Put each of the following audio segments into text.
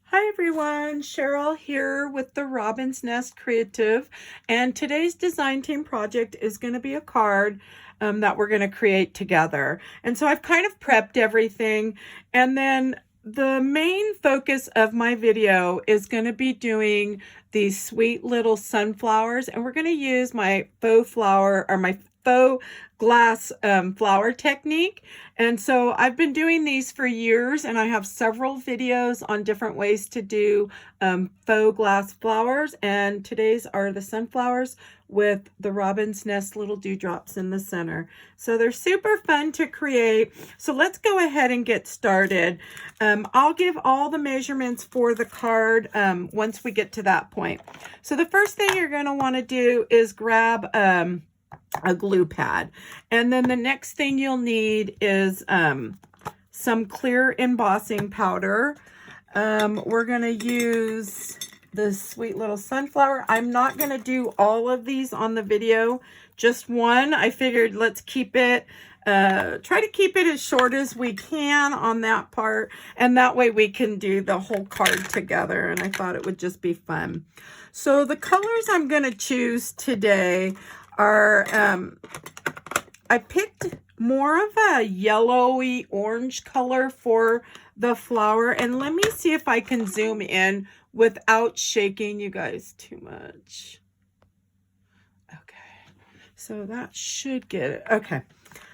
Hi everyone, Cheryl here with the Robins Nest Creative, and today's design team project is going to be a card that we're going to create together. And so I've kind of prepped everything, and then the main focus of my video is going to be doing these sweet little sunflowers, and we're going to use my faux flower or my faux glass flower technique. And so I've been doing these for years, and I have several videos on different ways to do faux glass flowers, and today's are the sunflowers with the robin's nest little dewdrops in the center. So they're super fun to create. So let's go ahead and get started. I'll give all the measurements for the card once we get to that point. So the first thing you're going to want to do is grab a glue pad, and then the next thing you'll need is some clear embossing powder. We're going to use this sweet little sunflower. I'm not going to do all of these on the video, just one. I figured let's keep it try to keep it as short as we can on that part, and that way we can do the whole card together, and I thought it would just be fun. So the colors I'm going to choose today are, I picked more of a yellowy orange color for the flower, and let me see if I can zoom in without shaking you guys too much. Okay, so that should get it. Okay,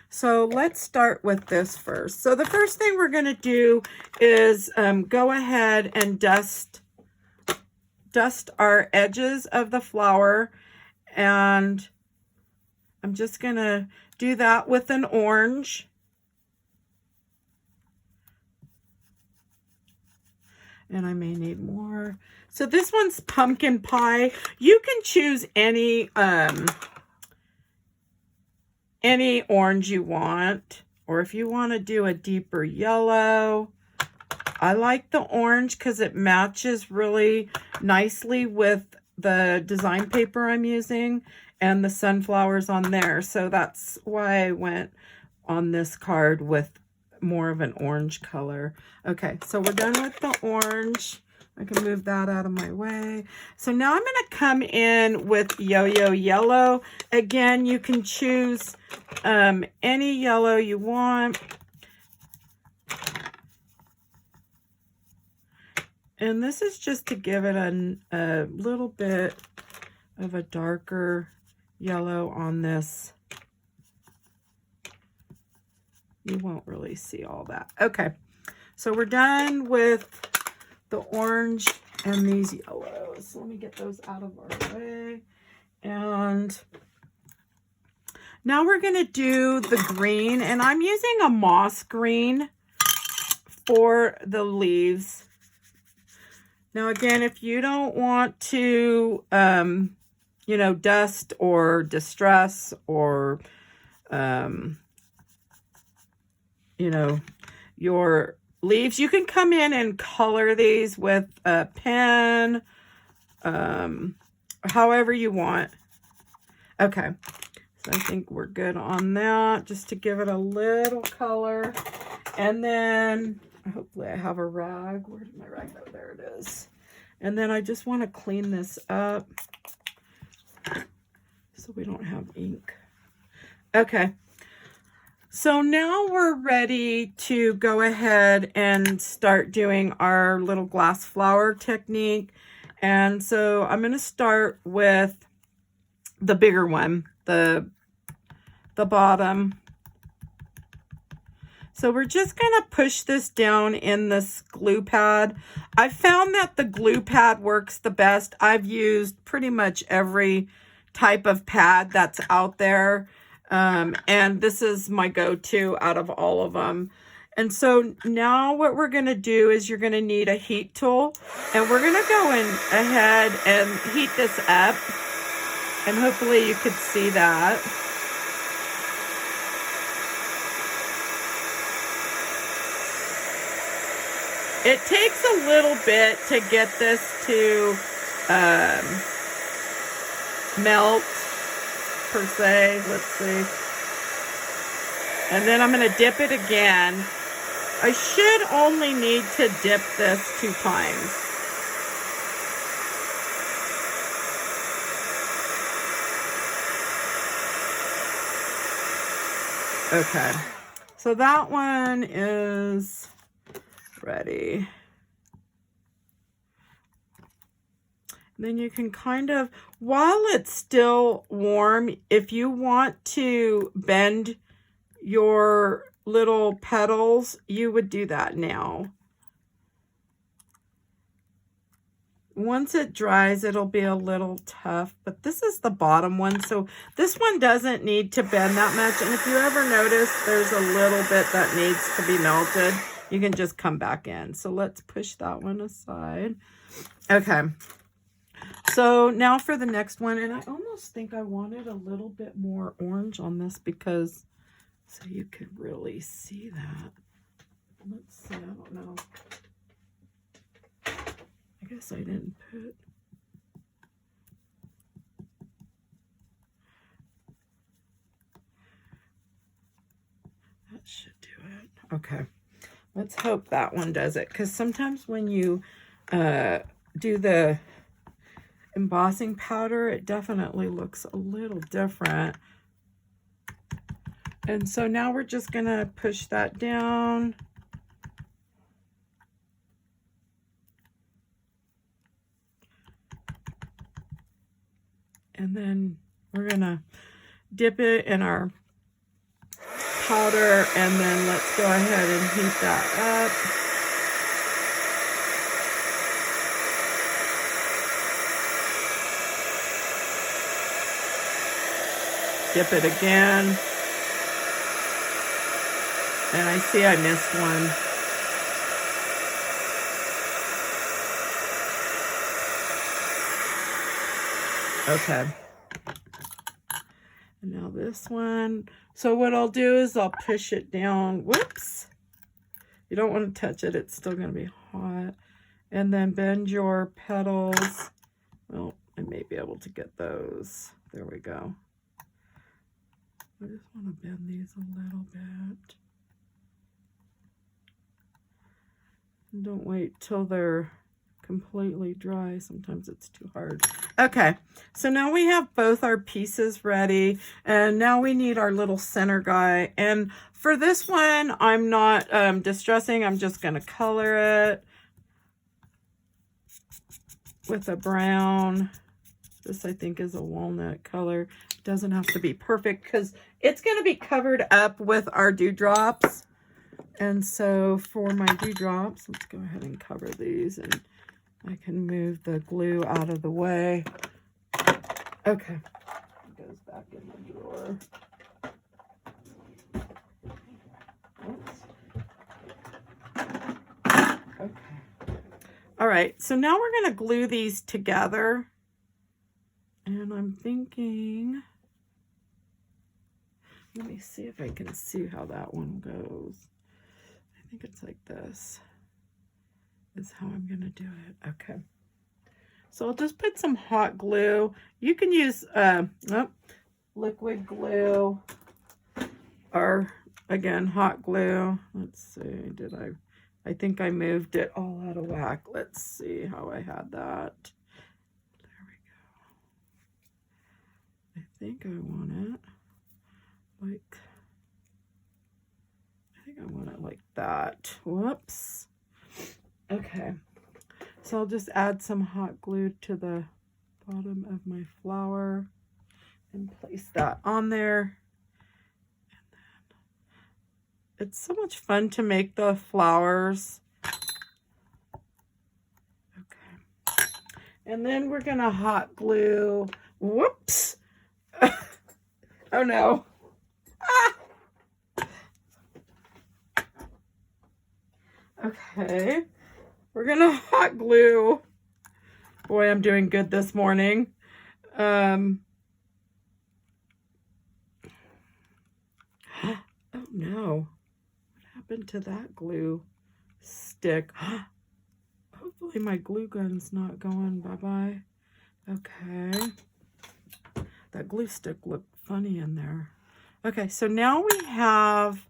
so let's start with this first. So the first thing we're going to do is go ahead and dust our edges of the flower, and I'm just going to do that with an orange. And I may need more. So this one's pumpkin pie. You can choose any orange you want, or if you want to do a deeper yellow. I like the orange because it matches really nicely with the design paper I'm using and the sunflowers on there. So that's why I went on this card with more of an orange color. Okay, so we're done with the orange. I can move that out of my way. So now I'm going to come in with yo-yo yellow. Again, you can choose any yellow you want. And this is just to give it a little bit of a darker yellow on this. You won't really see all that. Okay, so we're done with the orange and these yellows. Let me get those out of our way. And now we're going to do the green, and I'm using a moss green for the leaves. Now, again, if you don't want to, you know, dust or distress or, you know, your leaves, you can come in and color these with a pen, however you want. Okay, so I think we're good on that, just to give it a little color. And then hopefully I have a rag. Where did my rag go? There it is. And then I just want to clean this up so we don't have ink. Okay. So now we're ready to go ahead and start doing our little glass flower technique. And so I'm going to start with the bigger one, the bottom. So we're just going to push this down in this glue pad. I found that the glue pad works the best. I've used pretty much every type of pad that's out there. And this is my go-to out of all of them. And so now what we're going to do is you're going to need a heat tool. And we're going to go in ahead and heat this up. And hopefully you could see that. It takes a little bit to get this to melt, per se. Let's see. And then I'm going to dip it again. I should only need to dip this 2 times. Okay, so that one is ready. Then you can kind of, while it's still warm, if you want to bend your little petals, you would do that now. Once it dries, it'll be a little tough, but this is the bottom one, so this one doesn't need to bend that much. And if you ever notice there's a little bit that needs to be melted, you can just come back in. So let's push that one aside. Okay. So now for the next one, and I almost think I wanted a little bit more orange on this because so you can really see that. Let's see, I don't know. I guess I didn't put. That should do it. Okay, let's hope that one does it, because sometimes when you do the embossing powder, it definitely looks a little different. And so now we're just gonna push that down. And then we're gonna dip it in our powder, and then let's go ahead and heat that up. Dip it again. And I see I missed one. Okay. And now this one. So what I'll do is I'll push it down. Whoops. You don't want to touch it. It's still going to be hot. And then bend your petals. Well, I may be able to get those. There we go. I just want to bend these a little bit. And don't wait till they're completely dry. Sometimes it's too hard. Okay, so now we have both our pieces ready, and now we need our little center guy. And for this one, I'm not distressing. I'm just going to color it with a brown. This, I think, is a walnut color. It doesn't have to be perfect because it's going to be covered up with our dewdrops. And so for my dewdrops, let's go ahead and cover these, and I can move the glue out of the way. Okay. It goes back in the drawer. Oops. Okay. All right. So now we're going to glue these together. And I'm thinking, let me see if I can see how that one goes. I think it's like this is how I'm going to do it. Okay. So I'll just put some hot glue. You can use liquid glue or, again, hot glue. Let's see. I think I moved it all out of whack. Let's see how I had that. There we go. I think I want it like that. Whoops. Okay. So I'll just add some hot glue to the bottom of my flower and place that on there. And then it's so much fun to make the flowers. Okay. And then we're going to hot glue. Whoops. Oh no. Ah. Okay. We're going to hot glue. Boy, I'm doing good this morning. Oh no. What happened to that glue stick? Hopefully my glue gun's not going bye-bye. Okay. That glue stick looked funny in there. Okay, so now we have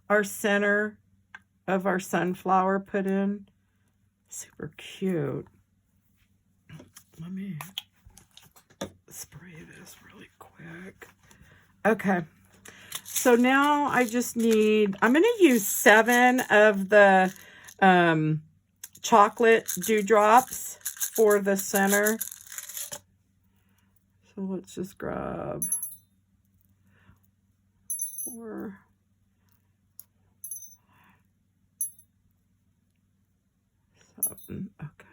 our center of our sunflower put in. Super cute. Let me spray this really quick. Okay. So now I just need, I'm going to use 7 of the chocolate dewdrops for the center. So let's just grab 4. 7. Okay.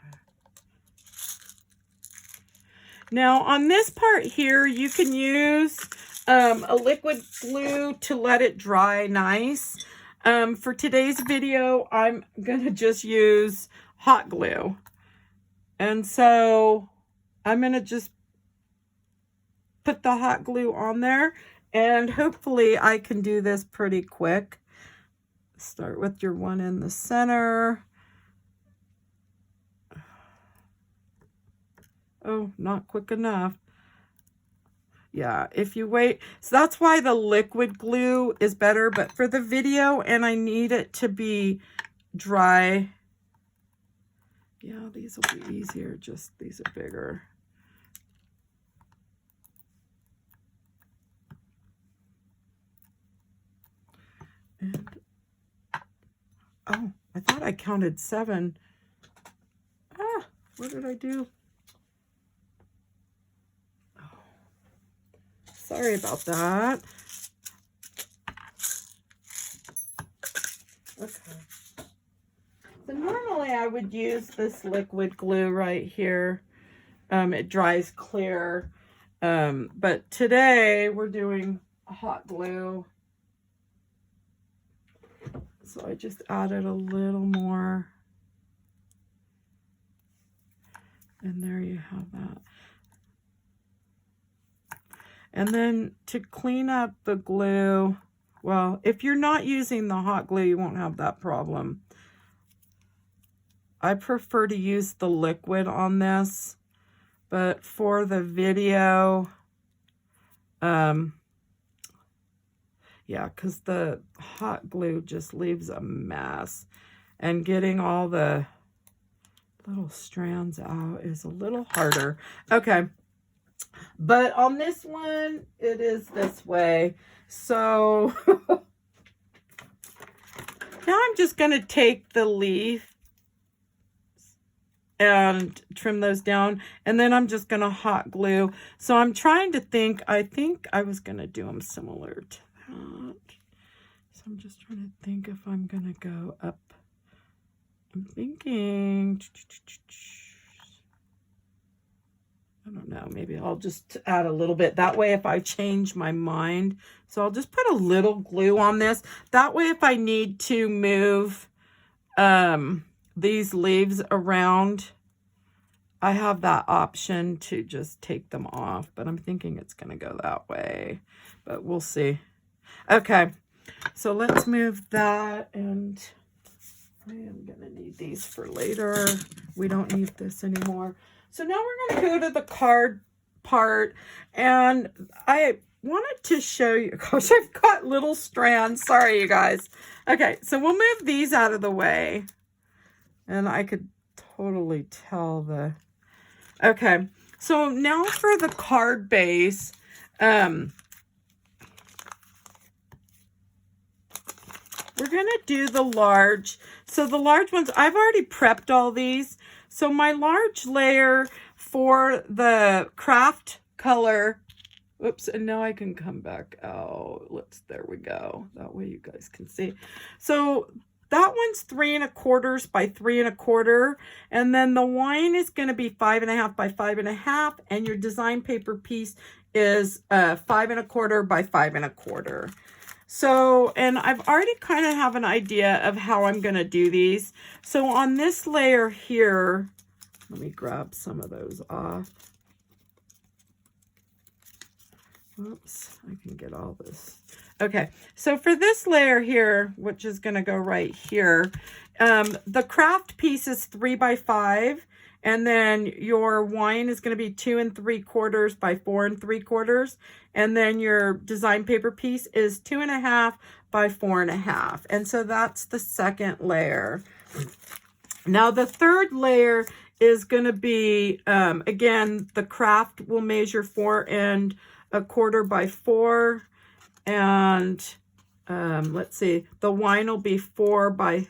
Now on this part here, you can use a liquid glue to let it dry nice. For today's video, I'm going to just use hot glue. And so I'm going to just put the hot glue on there, and hopefully I can do this pretty quick. Start with your one in the center. Oh, not quick enough. Yeah, if you wait, so that's why the liquid glue is better, but for the video, and I need it to be dry. Yeah, these will be easier, just these are bigger. And, oh, I thought I counted 7. Ah, what did I do? Sorry about that. Okay. So normally I would use this liquid glue right here. It dries clear. But today we're doing hot glue. So I just added a little more. And there you have that. And then to clean up the glue, well, if you're not using the hot glue, you won't have that problem. I prefer to use the liquid on this, but for the video, yeah, because the hot glue just leaves a mess. And getting all the little strands out is a little harder. Okay. But on this one, it is this way. So now I'm just going to take the leaf and trim those down. And then I'm just going to hot glue. So I'm trying to think, I think I was going to do them similar to that. So I'm just trying to think if I'm going to go up. I'm thinking, I don't know, maybe I'll just add a little bit. That way if I change my mind, so I'll just put a little glue on this. That way if I need to move these leaves around, I have that option to just take them off. But I'm thinking it's going to go that way. But we'll see. Okay, so let's move that, and I am going to need these for later. We don't need this anymore. So now we're going to go to the card part, and I wanted to show you, gosh, I've got little strands. Sorry, you guys. Okay, so we'll move these out of the way, and I could totally tell the, okay, so now for the card base, we're going to do the large. So the large ones, I've already prepped all these. So my large layer for the craft color, whoops, and now I can come back out. There we go. That way you guys can see. So that one's 3 1/4 by 3 1/4. And then the wine is going to be 5 1/2 by 5 1/2. And your design paper piece is 5 1/4 by 5 1/4. So, and I've already kind of have an idea of how I'm going to do these. So on this layer here, let me grab some of those off. Oops, I can get all this. Okay, so for this layer here, which is going to go right here, the craft piece is 3 by 5, And then your wine is going to be 2 3/4 by 4 3/4. And then your design paper piece is 2.5 by 4.5. And so that's the second layer. Now the third layer is going to be, again, the craft will measure 4 1/4 by 4. And let's see, the wine will be 4 by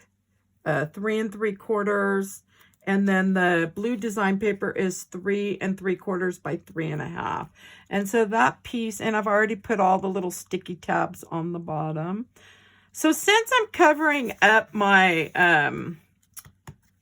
3 3/4. And then the blue design paper is 3 3/4 by 3.5. And so that piece, and I've already put all the little sticky tabs on the bottom. So since I'm covering up my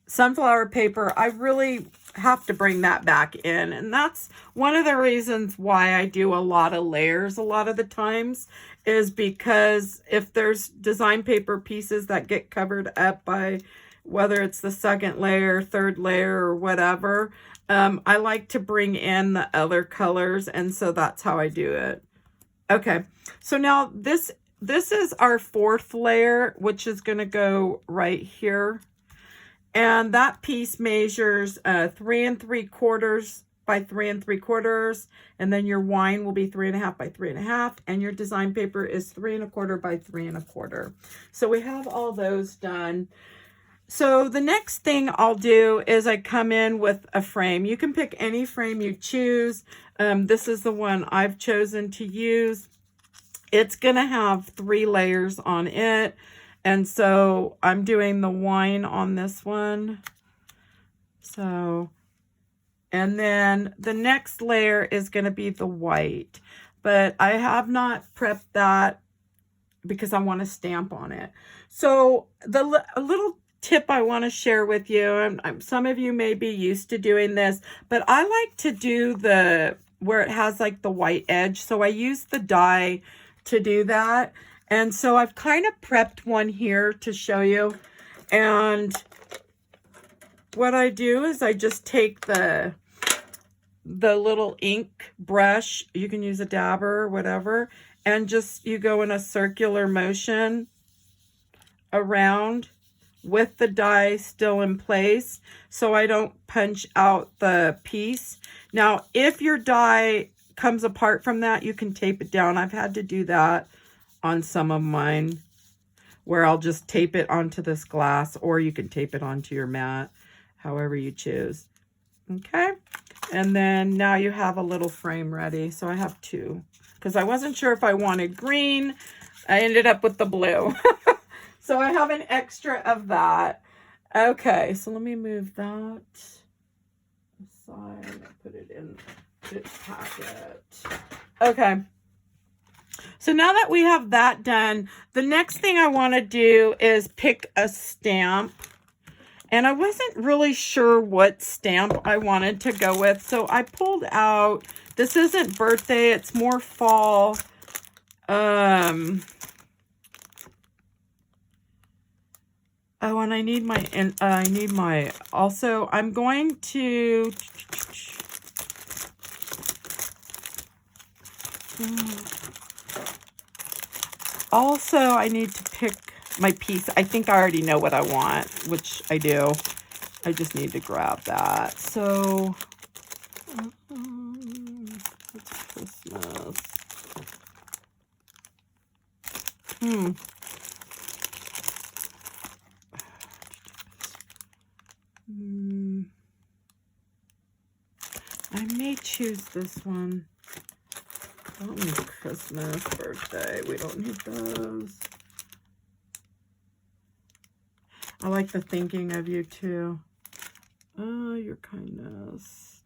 sunflower paper, I really have to bring that back in. And that's one of the reasons why I do a lot of layers a lot of the times, is because if there's design paper pieces that get covered up by, whether it's the second layer, third layer, or whatever, I like to bring in the other colors, and so that's how I do it. Okay, so now this is our fourth layer, which is going to go right here. And that piece measures 3 3/4 by 3 3/4. And then your wine will be 3.5 by 3.5. And your design paper is 3 1/4 by 3 1/4. So we have all those done. So the next thing I'll do is I come in with a frame. You can pick any frame you choose. This is the one I've chosen to use. It's going to have 3 layers on it. And so I'm doing the wine on this one. So, and then the next layer is going to be the white. But I have not prepped that because I want to stamp on it. So a little tip I want to share with you, and some of you may be used to doing this, but I like to do where it has like the white edge. So I use the die to do that. And so I've kind of prepped one here to show you. And what I do is I just take the little ink brush, you can use a dabber or whatever, and just you go in a circular motion around with the die still in place, so I don't punch out the piece. Now, if your die comes apart from that, you can tape it down. I've had to do that on some of mine, where I'll just tape it onto this glass, or you can tape it onto your mat, however you choose. Okay, and then now you have a little frame ready. So I have 2, because I wasn't sure if I wanted green. I ended up with the blue. So I have an extra of that. Okay, so let me move that aside and put it in this packet. Okay. So now that we have that done, the next thing I want to do is pick a stamp. And I wasn't really sure what stamp I wanted to go with. So I pulled out, this isn't birthday, it's more fall. Oh, and I need my, also, I'm going to, also, I need to pick my piece. I think I already know what I want, which I do. I just need to grab that. So, it's Christmas. I may choose this one. I don't need Christmas, birthday. We don't need those. I like the thinking of you too. Oh, your kindness.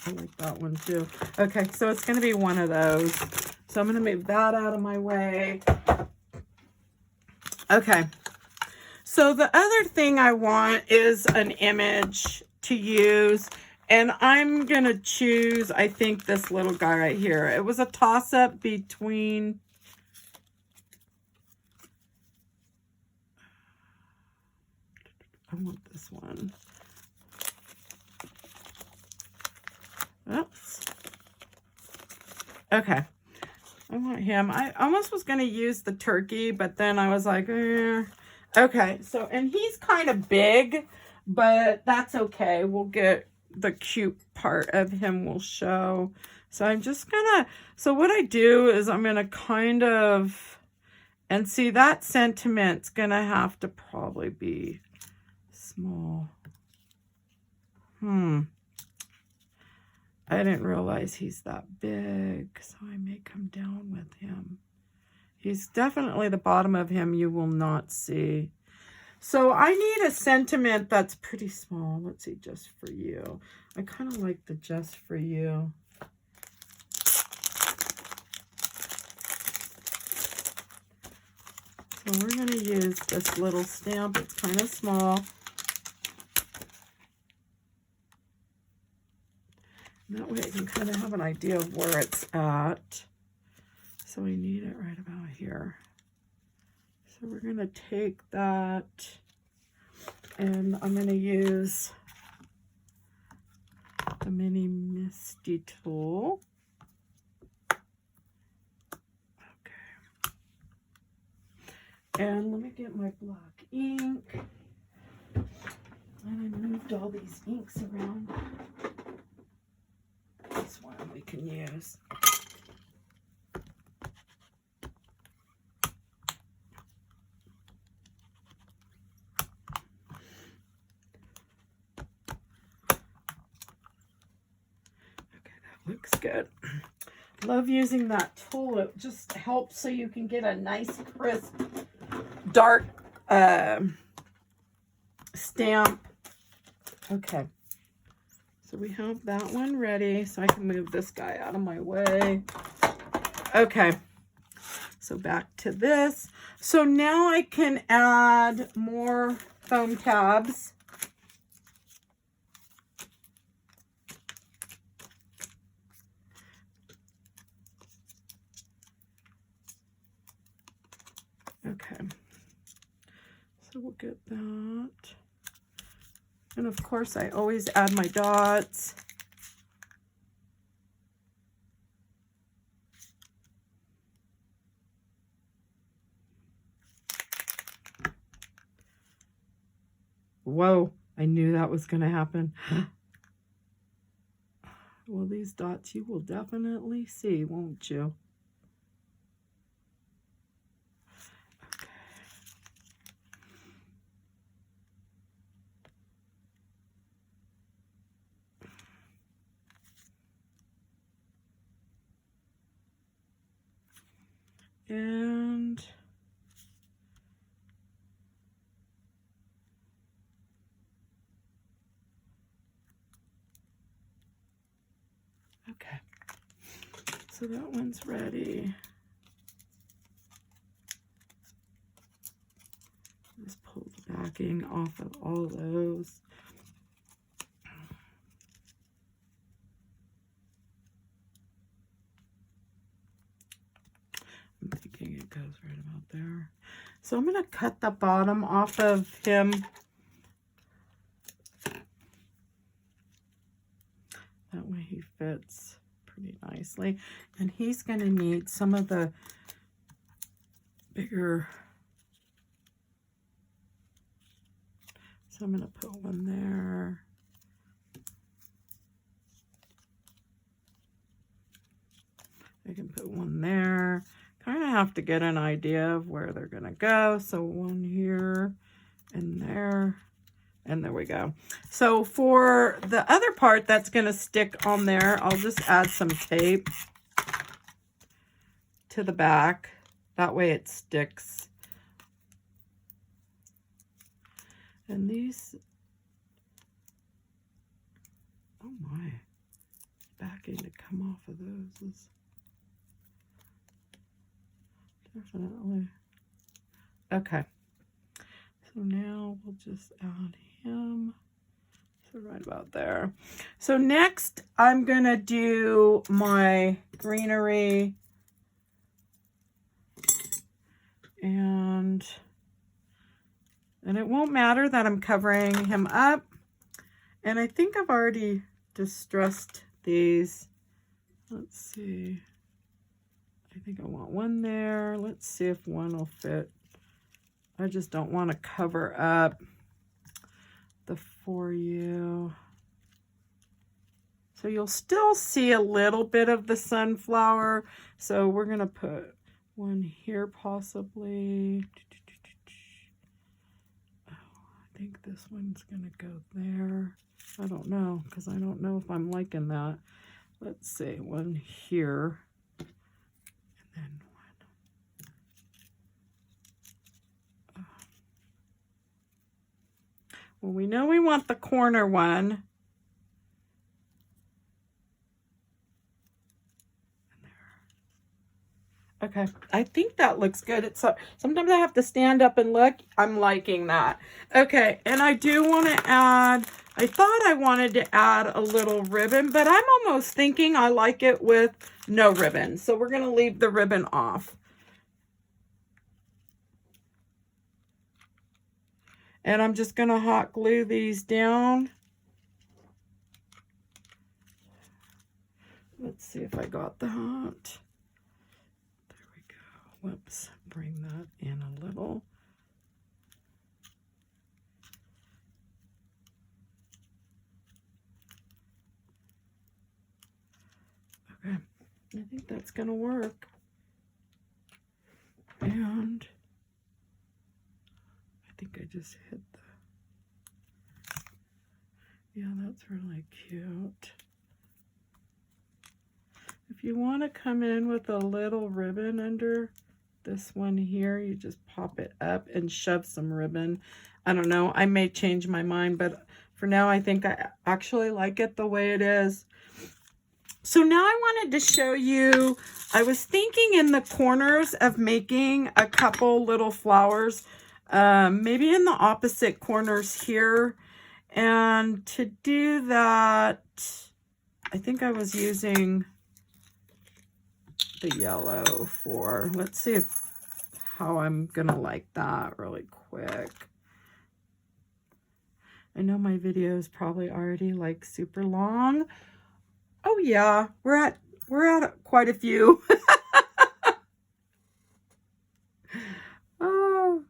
I like that one too. Okay, so it's going to be one of those. So I'm going to move that out of my way. Okay. So the other thing I want is an image to use. And I'm going to choose, I think, this little guy right here. It was a toss-up between... I want this one. Oops. Okay. I want him. I almost was going to use the turkey, but then I was like, Okay. So, and he's kind of big, but that's okay. We'll get the cute part of him will show. So I'm just gonna, so what I do is I'm gonna kind of, and see that sentiment's gonna have to probably be small. I didn't realize he's that big, so I may come down with him. He's definitely the bottom of him you will not see. So I need a sentiment that's pretty small. Let's see, just for you. I kind of like the just for you. So we're going to use this little stamp. It's kind of small. And that way I can kind of have an idea of where it's at. So we need it right about here. So we're going to take that and I'm going to use the mini Misty tool. Okay. And let me get my black ink. And I moved all these inks around. This one we can use. Looks good. Love using that tool. It just helps so you can get a nice crisp dark stamp. Okay, so we have that one ready, so I can move this guy out of my way. Okay, so back to this. So now I can add more foam tabs. Okay, so we'll get that. And of course, I always add my dots. Whoa, I knew that was going to happen. Well, these dots you will definitely see, won't you? And okay, so that one's ready. Just pull the backing off of all those. I'm thinking it goes right about there. So I'm going to cut the bottom off of him. That way he fits pretty nicely. And he's going to need some of the bigger. So I'm going to put one there. I can put one there. Kind of have to get an idea of where they're going to go. So one here and there. And there we go. So for the other part that's going to stick on there, I'll just add some tape to the back. That way it sticks. And these, oh my, backing to come off of those is definitely, okay. So now we'll just add him. So right about there. So next I'm going to do my greenery. And it won't matter that I'm covering him up. And I think I've already distressed these. Let's see. I think I want one there. Let's see if one will fit. I just don't want to cover up the For You. So you'll still see a little bit of the sunflower. So we're going to put one here possibly. Oh, I think this one's going to go there. I don't know, because I don't know if I'm liking that. Let's see, one here. And then one. Well, we know we want the corner one. Okay, I think that looks good. It's sometimes I have to stand up and look. I'm liking that. Okay, and I do want to add, I thought I wanted to add a little ribbon, but I'm almost thinking I like it with no ribbon. So we're going to leave the ribbon off. And I'm just going to hot glue these down. Let's see if I got that. Whoops, bring that in a little. Okay, I think that's gonna work. And I think I just hit the, yeah, that's really cute. If you want to come in with a little ribbon under this one here, you just pop it up and shove some ribbon. I don't know, I may change my mind, but for now I think I actually like it the way it is. So now I wanted to show you, I was thinking in the corners of making a couple little flowers, maybe in the opposite corners here. And to do that, I think I was using the yellow for, let's see how I'm gonna like that really quick. I know my video is probably already like super long. Oh yeah, we're at quite a few. Oh,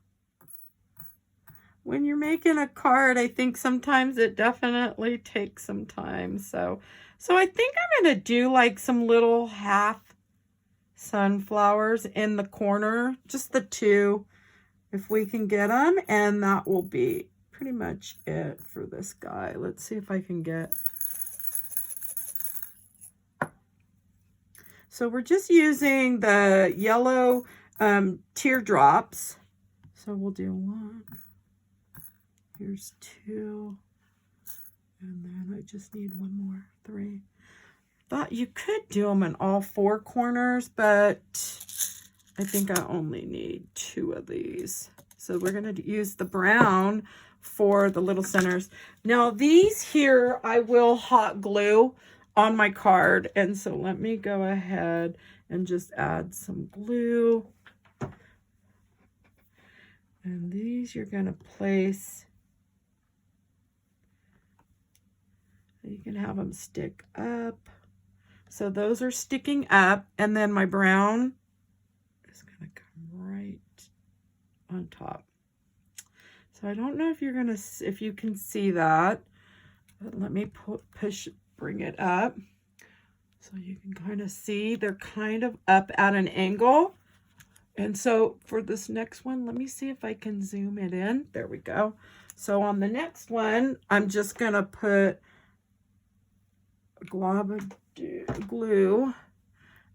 when you're making a card, I think sometimes it definitely takes some time. So I think I'm gonna do like some little half sunflowers in the corner, just the two, if we can get them, and that will be pretty much it for this guy. Let's see if I can get, so we're just using the yellow teardrops. So we'll do one, here's two, and then I just need one more, three. Thought you could do them in all four corners, but I think I only need two of these. So we're going to use the brown for the little centers. Now these here, I will hot glue on my card. And so let me go ahead and just add some glue. And these you're going to place, you can have them stick up. So those are sticking up, and then my brown is going to come right on top. So I don't know if you're going to, if you can see that, but let me bring it up so you can kind of see they're kind of up at an angle. And so for this next one, let me see if I can zoom it in. There we go. So on the next one, I'm just going to put glue,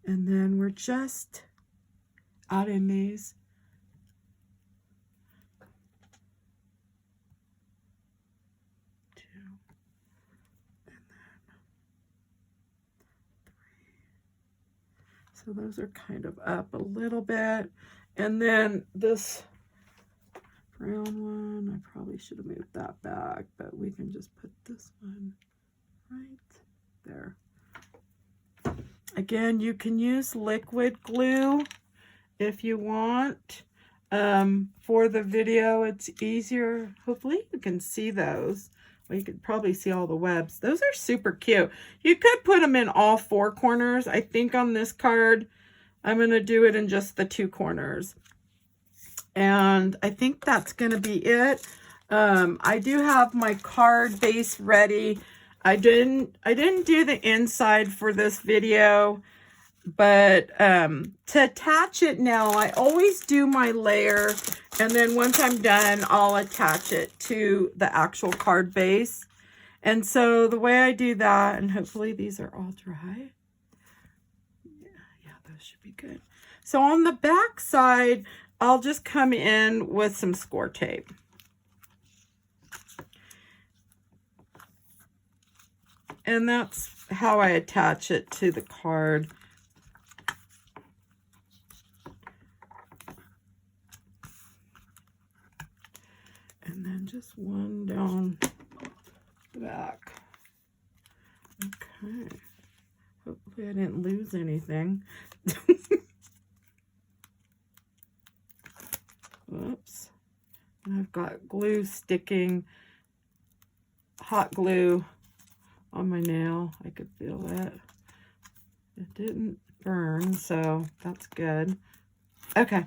and then we're just adding these. Two, and then three. So those are kind of up a little bit. And then this brown one, I probably should have moved that back, but we can just put this one right there. Again, you can use liquid glue if you want. For the video, it's easier. Hopefully you can see those. Well, you could probably see all the webs. Those are super cute. You could put them in all four corners. I think on this card, I'm going to do it in just the two corners. And I think that's going to be it. I do have my card base ready. I didn't do the inside for this video, but to attach it now, I always do my layer, and then once I'm done, I'll attach it to the actual card base. And so the way I do that, and hopefully these are all dry. Yeah, those should be good. So on the back side, I'll just come in with some score tape. And that's how I attach it to the card. And then just one down the back. Okay. Hopefully I didn't lose anything. Whoops. And I've got glue sticking, hot glue on my nail. I could feel it. It didn't burn, so that's good. Okay,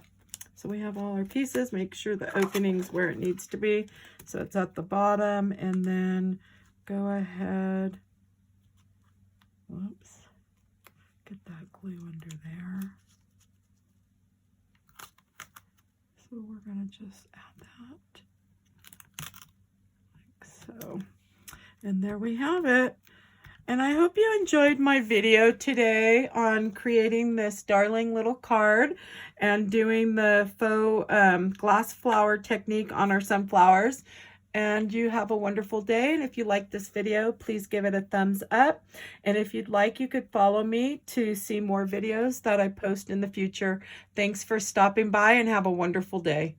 so we have all our pieces. Make sure the opening's where it needs to be. So it's at the bottom, and then go ahead. Whoops. Get that glue under there. So we're going to just add that like so. And there we have it. And I hope you enjoyed my video today on creating this darling little card and doing the faux glass flower technique on our sunflowers. And you have a wonderful day. And if you like this video, please give it a thumbs up. And if you'd like, you could follow me to see more videos that I post in the future. Thanks for stopping by and have a wonderful day.